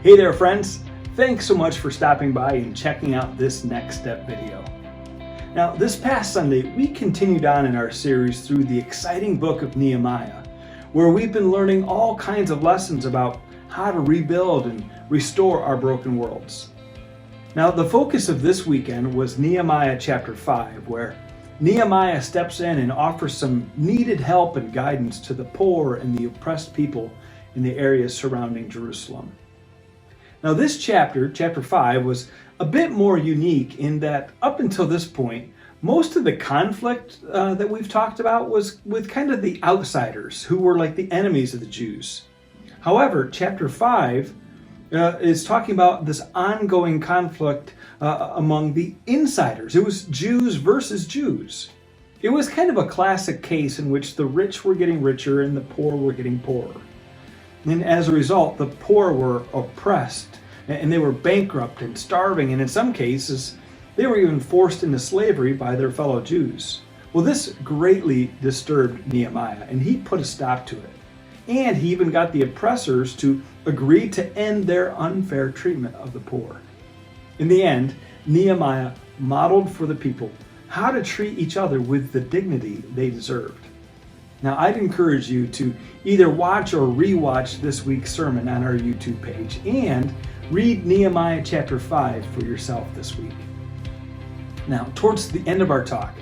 Hey there, friends. Thanks so much for stopping by and checking out this Next Step video. Now, this past Sunday, we continued on in our series through the exciting book of Nehemiah, where we've been learning all kinds of lessons about how to rebuild and restore our broken worlds. Now, the focus of this weekend was Nehemiah chapter 5, where Nehemiah steps in and offers some needed help and guidance to the poor and the oppressed people in the areas surrounding Jerusalem. Now, this chapter 5, was a bit more unique in that up until this point, most of the conflict that we've talked about was with kind of the outsiders who were like the enemies of the Jews. However, chapter 5 is talking about this ongoing conflict among the insiders. It was Jews versus Jews. It was kind of a classic case in which the rich were getting richer and the poor were getting poorer. And as a result, the poor were oppressed and they were bankrupt and starving, and in some cases, they were even forced into slavery by their fellow Jews. Well, this greatly disturbed Nehemiah, and he put a stop to it. And he even got the oppressors to agree to end their unfair treatment of the poor. In the end, Nehemiah modeled for the people how to treat each other with the dignity they deserved. Now, I'd encourage you to either watch or rewatch this week's sermon on our YouTube page and read Nehemiah chapter 5 for yourself this week. Now, towards the end of our talk,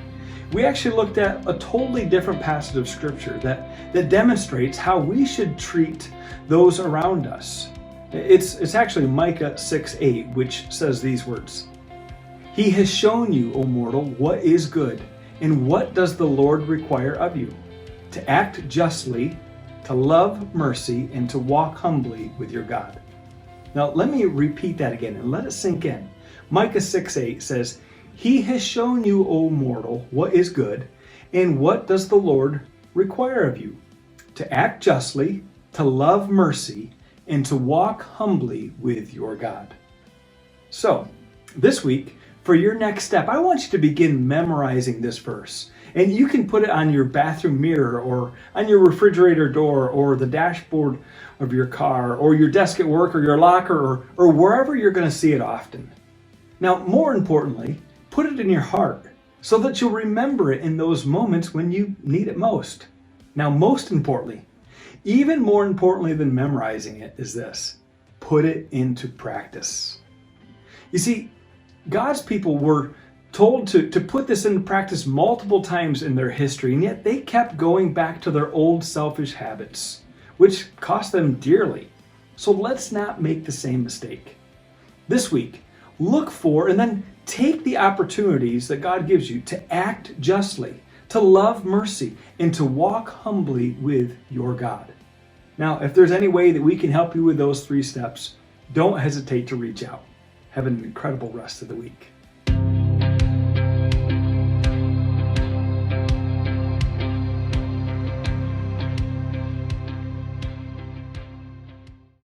we actually looked at a totally different passage of scripture that demonstrates how we should treat those around us. It's actually Micah 6:8, which says these words: "He has shown you, O mortal, what is good, and what does the Lord require of you? To act justly, to love mercy, and to walk humbly with your God." Now, let me repeat that again and let it sink in. Micah 6:8 says, "He has shown you, O mortal, what is good, and what does the Lord require of you? To act justly, to love mercy, and to walk humbly with your God." So, this week, for your next step, I want you to begin memorizing this verse. And you can put it on your bathroom mirror or on your refrigerator door or the dashboard of your car or your desk at work or your locker or wherever you're going to see it often. Now, more importantly, put it in your heart so that you'll remember it in those moments when you need it most. Now, most importantly, even more importantly than memorizing it is this: put it into practice. You see, God's people were told to put this into practice multiple times in their history, and yet they kept going back to their old selfish habits, which cost them dearly. So let's not make the same mistake. This week, look for and then take the opportunities that God gives you to act justly, to love mercy, and to walk humbly with your God. Now, if there's any way that we can help you with those 3 steps, don't hesitate to reach out. Have an incredible rest of the week.